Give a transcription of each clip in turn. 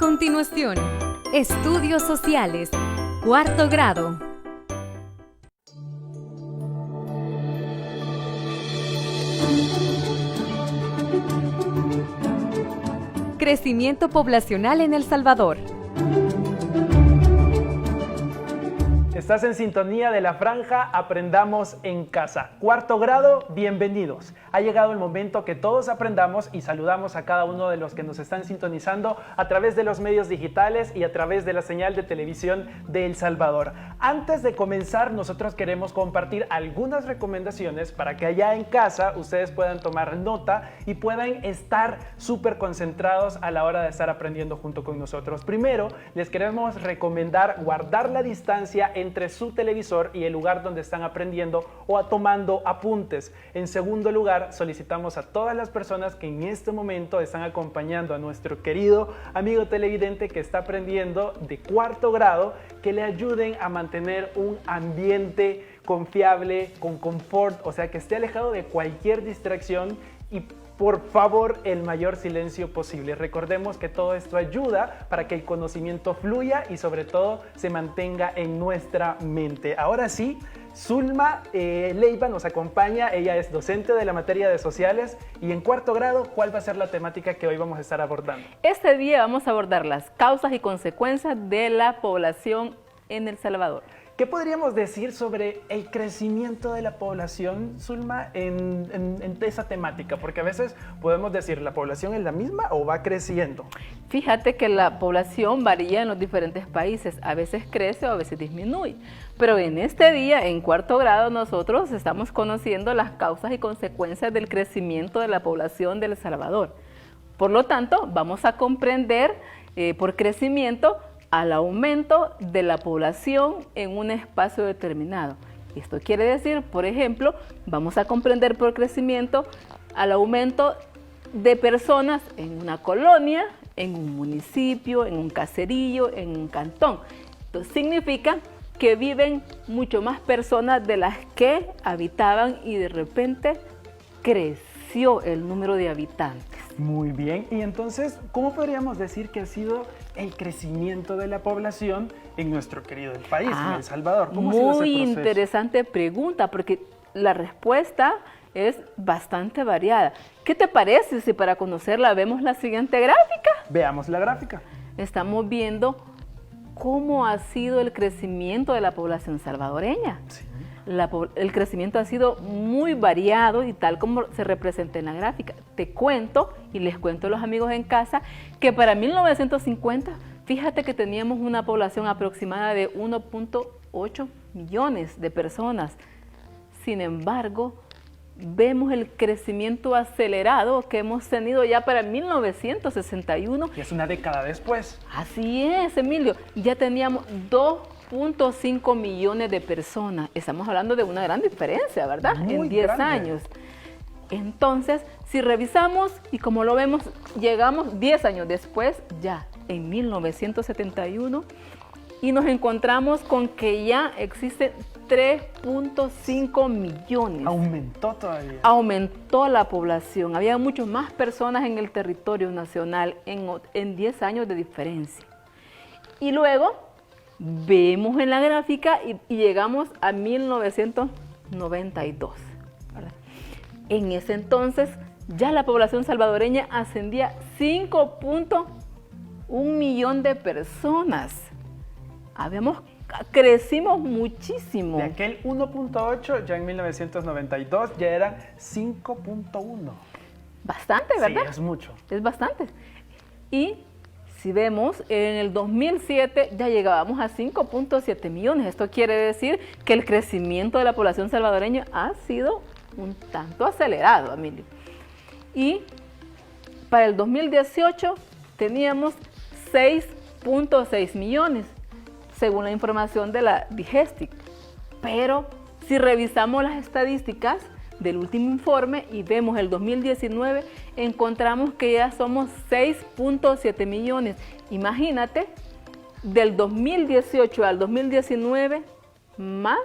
Continuación, Estudios Sociales, cuarto grado. Crecimiento poblacional en El Salvador. Estás en sintonía de la franja Aprendamos en Casa. Cuarto grado, bienvenidos. Ha llegado el momento que todos aprendamos y saludamos a cada uno de los que nos están sintonizando a través de los medios digitales y a través de la señal de televisión de El Salvador. Antes de comenzar, nosotros queremos compartir algunas recomendaciones para que allá en casa ustedes puedan tomar nota y puedan estar súper concentrados a la hora de estar aprendiendo junto con nosotros. Primero, les queremos recomendar guardar la distancia entre su televisor y el lugar donde están aprendiendo o tomando apuntes. En segundo lugar, solicitamos a todas las personas que en este momento están acompañando a nuestro querido amigo televidente que está aprendiendo de cuarto grado, que le ayuden a mantener un ambiente confiable, con confort, o sea, que esté alejado de cualquier distracción y por favor, el mayor silencio posible. Recordemos que todo esto ayuda para que el conocimiento fluya y sobre todo se mantenga en nuestra mente. Ahora sí, Zulma Leiva nos acompaña. Ella es docente de la materia de sociales y en cuarto grado, ¿cuál va a ser la temática que hoy vamos a estar abordando? Este día vamos a abordar las causas y consecuencias de la población en El Salvador. ¿Qué podríamos decir sobre el crecimiento de la población, Zulma, en esa temática? Porque a veces podemos decir, ¿la población es la misma o va creciendo? Fíjate que la población varía en los diferentes países, a veces crece o a veces disminuye. Pero en este día, en cuarto grado, nosotros estamos conociendo las causas y consecuencias del crecimiento de la población de El Salvador. Por lo tanto, vamos a comprender por crecimiento al aumento de la población en un espacio determinado. Esto quiere decir, por ejemplo, vamos a comprender por crecimiento al aumento de personas en una colonia, en un municipio, en un caserío, en un cantón. Esto significa que viven mucho más personas de las que habitaban y de repente creció el número de habitantes. Muy bien, y entonces, ¿cómo podríamos decir que ha sido el crecimiento de la población en nuestro querido país, en El Salvador? ¿Cómo ha sido ese proceso? Muy interesante pregunta, porque la respuesta es bastante variada. ¿Qué te parece si para conocerla vemos la siguiente gráfica? Veamos la gráfica. Estamos viendo cómo ha sido el crecimiento de la población salvadoreña. Sí. El crecimiento ha sido muy variado y tal como se representa en la gráfica. Te cuento y les cuento a los amigos en casa que para 1950, fíjate que teníamos una población aproximada de 1.8 millones de personas. Sin embargo, vemos el crecimiento acelerado que hemos tenido ya para 1961. Y es una década después. Así es, Emilio. Ya teníamos 2.5 millones de personas. Estamos hablando de una gran diferencia, ¿verdad? Muy en 10 grande. años. Entonces, si revisamos y como lo vemos, llegamos 10 años después, ya en 1971, y nos encontramos con que ya existen 3.5 millones. Aumentó todavía. Aumentó la población. Había mucho más personas en el territorio nacional en 10 años de diferencia. Y luego vemos en la gráfica y llegamos a 1992. ¿Verdad? En ese entonces ya la población salvadoreña ascendía 5.1 millón de personas. Crecimos muchísimo. De aquel 1.8, ya en 1992 ya eran 5.1. Bastante, ¿verdad? Sí, es mucho. Es bastante. Y si vemos, en el 2007 ya llegábamos a 5.7 millones. Esto quiere decir que el crecimiento de la población salvadoreña ha sido un tanto acelerado, Emilio. Y para el 2018 teníamos 6.6 millones, según la información de la Digestic. Pero si revisamos las estadísticas del último informe y vemos el 2019, encontramos que ya somos 6.7 millones. Imagínate, del 2018 al 2019, más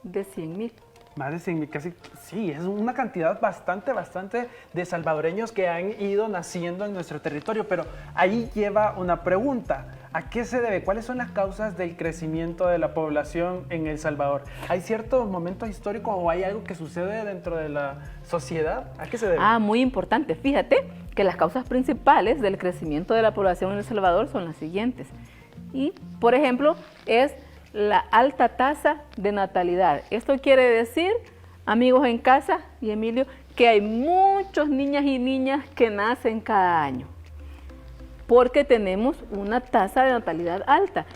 de 100,000. Más de 100.000, casi, sí, es una cantidad bastante de salvadoreños que han ido naciendo en nuestro territorio, pero ahí lleva una pregunta. ¿A qué se debe? ¿Cuáles son las causas del crecimiento de la población en El Salvador? ¿Hay ciertos momentos históricos o hay algo que sucede dentro de la sociedad? ¿A qué se debe? Muy importante. Fíjate que las causas principales del crecimiento de la población en El Salvador son las siguientes. Y, por ejemplo, es la alta tasa de natalidad. Esto quiere decir, amigos en casa y Emilio, que hay muchos niñas y niñas que nacen cada año, porque tenemos una tasa de natalidad alta.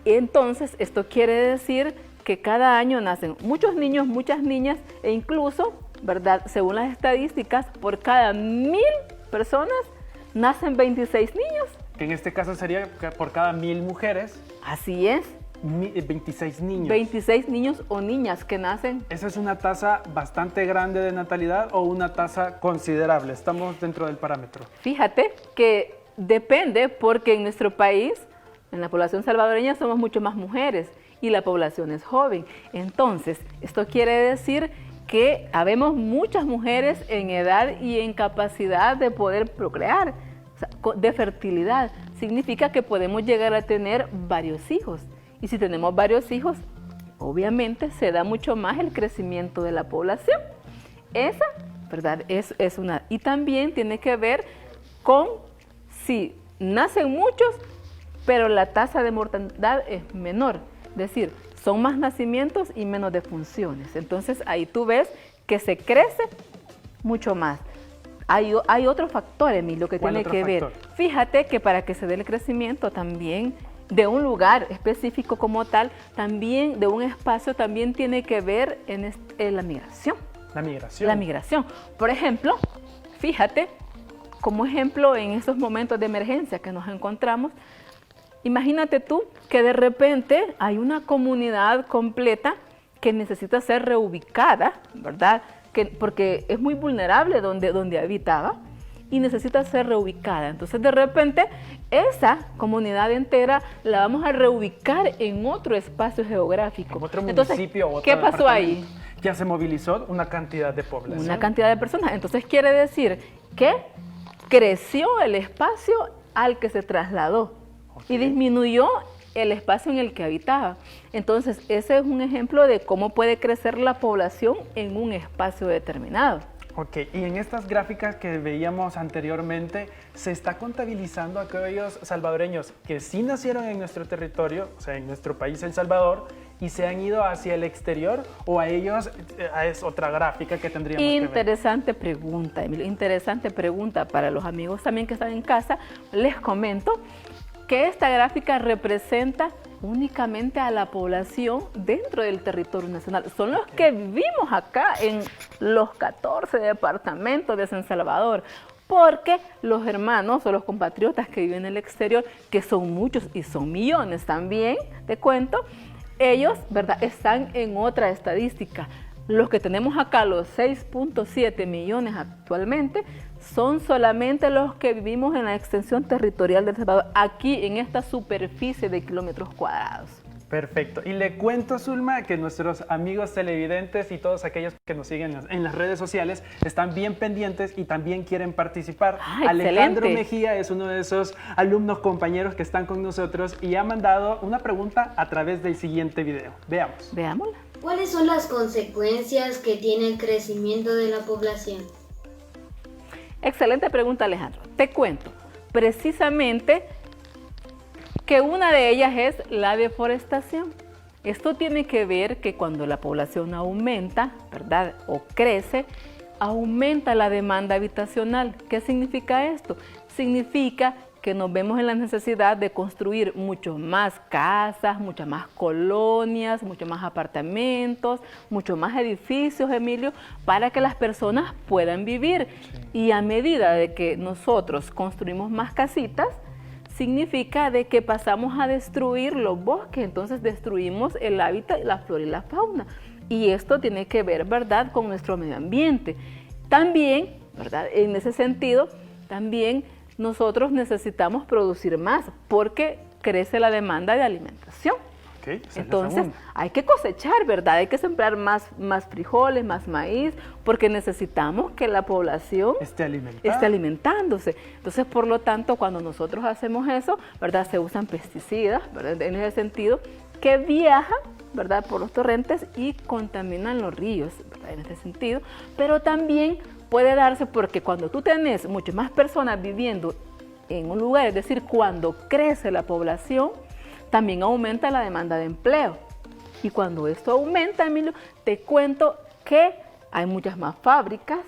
Entonces, esto quiere decir que cada año nacen muchos niños, muchas niñas, e incluso, ¿verdad?, según las estadísticas, por cada 1.000 personas nacen 26 niños. Que en este caso sería que por cada 1.000 mujeres. Así es. 26 niños. 26 niños o niñas que nacen. ¿Esa es una tasa bastante grande de natalidad o una tasa considerable? ¿Estamos dentro del parámetro? Fíjate que depende, porque en nuestro país, en la población salvadoreña, somos mucho más mujeres y la población es joven. Entonces, esto quiere decir que habemos muchas mujeres en edad y en capacidad de poder procrear, o sea, de fertilidad. Significa que podemos llegar a tener varios hijos. Y si tenemos varios hijos, obviamente se da mucho más el crecimiento de la población. Esa, ¿verdad?, es una. Y también tiene que ver con si nacen muchos, pero la tasa de mortalidad es menor. Es decir, son más nacimientos y menos defunciones. Entonces ahí tú ves que se crece mucho más. Hay otro factor, Emilio, que tiene que ver. Fíjate que para que se dé el crecimiento también de un lugar específico como tal, también de un espacio, también tiene que ver en la migración. La migración. La migración. Por ejemplo, fíjate, como ejemplo en estos momentos de emergencia que nos encontramos, imagínate tú que de repente hay una comunidad completa que necesita ser reubicada, ¿verdad? Porque es muy vulnerable donde habitaba y necesita ser reubicada. Entonces, de repente, esa comunidad entera la vamos a reubicar en otro espacio geográfico. En otro Entonces, municipio. Otro ¿qué pasó ahí? Ya se movilizó una cantidad de población. Una cantidad de personas. Entonces, quiere decir que creció el espacio al que se trasladó y disminuyó el espacio en el que habitaba. Entonces, ese es un ejemplo de cómo puede crecer la población en un espacio determinado. Ok, y en estas gráficas que veíamos anteriormente, ¿se está contabilizando aquellos salvadoreños que sí nacieron en nuestro territorio, o sea, en nuestro país, El Salvador, y se han ido hacia el exterior, o a ellos es otra gráfica que tendríamos que ver? Interesante pregunta, Emilio, interesante pregunta para los amigos también que están en casa. Les comento que esta gráfica representa únicamente a la población dentro del territorio nacional. Son los que vivimos acá en los 14 departamentos de San Salvador, porque los hermanos o los compatriotas que viven en el exterior, que son muchos y son millones también, te cuento, ellos, ¿verdad?, están en otra estadística. Los que tenemos acá, los 6.7 millones actualmente, son solamente los que vivimos en la extensión territorial de El Salvador, aquí en esta superficie de kilómetros cuadrados. Perfecto. Y le cuento, Zulma, que nuestros amigos televidentes y todos aquellos que nos siguen en las redes sociales están bien pendientes y también quieren participar. Alejandro Mejía es uno de esos alumnos compañeros que están con nosotros y ha mandado una pregunta a través del siguiente video. Veamos. Veámosla. ¿Cuáles son las consecuencias que tiene el crecimiento de la población? Excelente pregunta, Alejandro. Te cuento precisamente que una de ellas es la deforestación. Esto tiene que ver que cuando la población aumenta, ¿verdad?, o crece, aumenta la demanda habitacional. ¿Qué significa esto? Significa que nos vemos en la necesidad de construir mucho más casas, muchas más colonias, muchos más apartamentos, muchos más edificios, Emilio, para que las personas puedan vivir. Sí. Y a medida de que nosotros construimos más casitas, significa de que pasamos a destruir los bosques, entonces destruimos el hábitat, la flora y la fauna. Y esto tiene que ver, ¿verdad?, con nuestro medio ambiente. También, ¿verdad?, en ese sentido, también nosotros necesitamos producir más porque crece la demanda de alimentación. esa es la Entonces, segunda. hay que cosechar, ¿verdad? Hay que sembrar más frijoles, más maíz, porque necesitamos que la población esté alimentada. esté alimentándose. Entonces, por lo tanto, cuando nosotros hacemos eso, ¿verdad? Se usan pesticidas, ¿verdad? En ese sentido, que viajan, ¿verdad? Por los torrentes y contaminan los ríos, ¿verdad? En ese sentido. Pero también puede darse porque cuando tú tenés muchas más personas viviendo en un lugar, es decir, cuando crece la población, también aumenta la demanda de empleo. Y cuando esto aumenta, Emilio, te cuento que hay muchas más fábricas.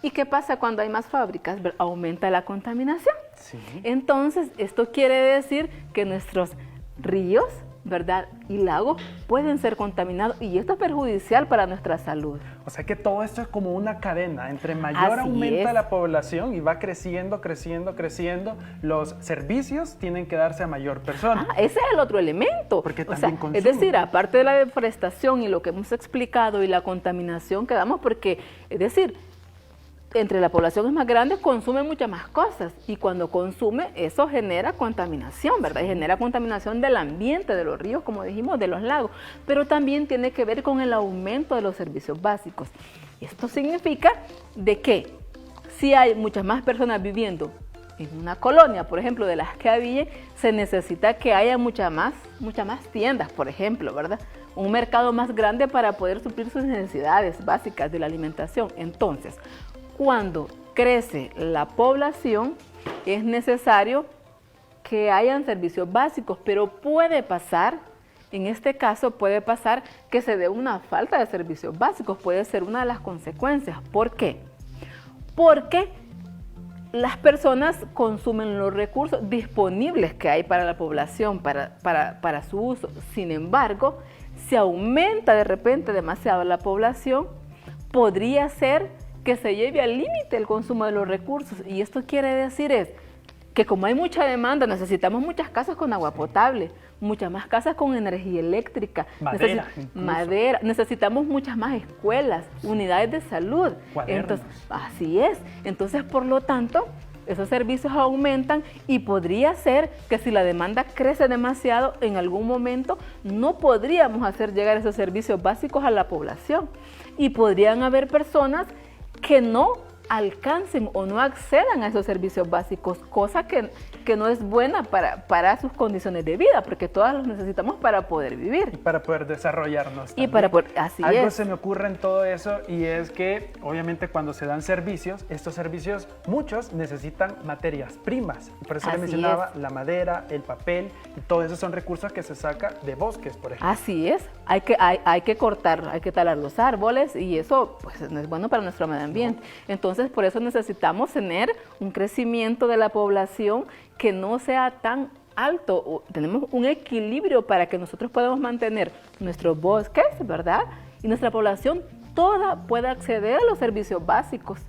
¿Y qué pasa cuando hay más fábricas? Aumenta la contaminación. Sí. Entonces, esto quiere decir que nuestros ríos, ¿verdad? Y lagos pueden ser contaminados y esto es perjudicial para nuestra salud. O sea que todo esto es como una cadena. Entre mayor Así aumenta es. la población y va creciendo, los servicios tienen que darse a mayor persona. Ese es el otro elemento. Porque O sea, también es consumen. decir, aparte de la deforestación y lo que hemos explicado y la contaminación que damos, porque, es decir, entre la población es más grande, consume muchas más cosas y cuando consume eso genera contaminación, ¿verdad? Y genera contaminación del ambiente, de los ríos, como dijimos, de los lagos, pero también tiene que ver con el aumento de los servicios básicos. Esto significa de que si hay muchas más personas viviendo en una colonia, por ejemplo, de las que había, se necesita que haya muchas más tiendas, por ejemplo, ¿verdad? Un mercado más grande para poder suplir sus necesidades básicas de la alimentación. Entonces, cuando crece la población, es necesario que hayan servicios básicos, pero puede pasar, en este caso puede pasar que se dé una falta de servicios básicos, puede ser una de las consecuencias. ¿Por qué? Porque las personas consumen los recursos disponibles que hay para la población, para su uso. Sin embargo, si aumenta de repente demasiado la población, podría ser que se lleve al límite el consumo de los recursos. Y esto quiere decir es que como hay mucha demanda, necesitamos muchas casas con agua potable, muchas más casas con energía eléctrica, madera, necesitamos muchas más escuelas, unidades de salud. Entonces, así es. Entonces, por lo tanto, esos servicios aumentan y podría ser que si la demanda crece demasiado, en algún momento no podríamos hacer llegar esos servicios básicos a la población. Y podrían haber personas que no alcancen o no accedan a esos servicios básicos, cosa que no es buena para sus condiciones de vida, porque todas los necesitamos para poder vivir. Y para poder desarrollarnos también. Y para poder, así es. Algo se me ocurre en todo eso y es que obviamente cuando se dan servicios, estos servicios muchos necesitan materias primas. Por eso le mencionaba la madera, el papel, y todo eso son recursos que se saca de bosques, por ejemplo. Así es, hay que cortar, hay que talar los árboles y eso pues no es bueno para nuestro medio ambiente. Entonces, por eso necesitamos tener un crecimiento de la población que no sea tan alto. Tenemos un equilibrio para que nosotros podamos mantener nuestros bosques, ¿verdad? Y nuestra población toda pueda acceder a los servicios básicos.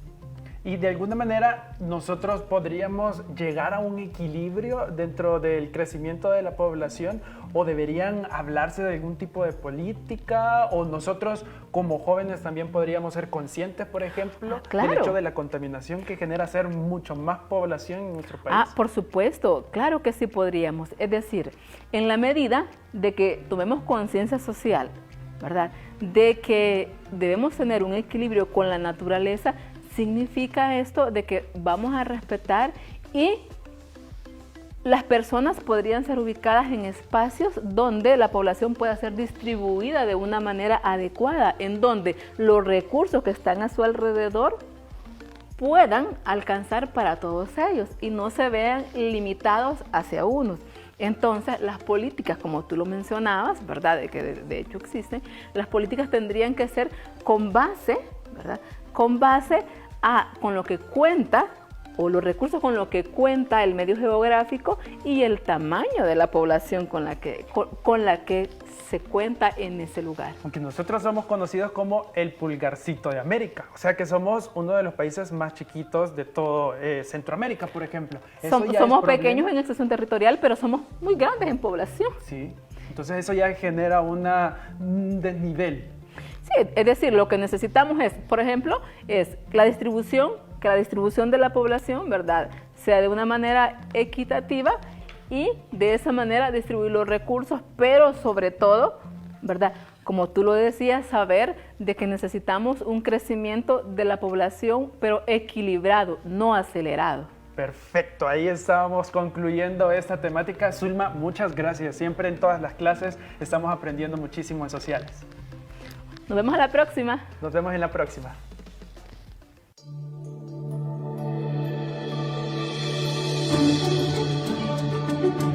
Y de alguna manera nosotros podríamos llegar a un equilibrio dentro del crecimiento de la población, o deberían hablarse de algún tipo de política, o nosotros como jóvenes también podríamos ser conscientes, por ejemplo, claro, del hecho de la contaminación que genera ser mucho más población en nuestro país. Por supuesto, claro que sí podríamos. Es decir, en la medida de que tomemos conciencia social, ¿verdad? De que debemos tener un equilibrio con la naturaleza, significa esto de que vamos a respetar y las personas podrían ser ubicadas en espacios donde la población pueda ser distribuida de una manera adecuada, en donde los recursos que están a su alrededor puedan alcanzar para todos ellos y no se vean limitados hacia unos. Entonces, las políticas, como tú lo mencionabas, ¿verdad?, de que de hecho existen, las políticas tendrían que ser con base, ¿verdad?, con base con lo que cuenta, o los recursos con lo que cuenta el medio geográfico y el tamaño de la población con la que se cuenta en ese lugar. Aunque nosotros somos conocidos como el pulgarcito de América, o sea que somos uno de los países más chiquitos de todo Centroamérica, por ejemplo. Somos pequeños en extensión territorial, pero somos muy grandes en población. Sí, entonces eso ya genera un desnivel. Sí, es decir, lo que necesitamos es, por ejemplo, es que la distribución de la población, ¿verdad?, sea de una manera equitativa y de esa manera distribuir los recursos, pero sobre todo, ¿verdad? Como tú lo decías, saber de que necesitamos un crecimiento de la población, pero equilibrado, no acelerado. Perfecto, ahí estábamos concluyendo esta temática. Zulma, muchas gracias. Siempre en todas las clases estamos aprendiendo muchísimo en sociales. Nos vemos a la próxima. Nos vemos en la próxima.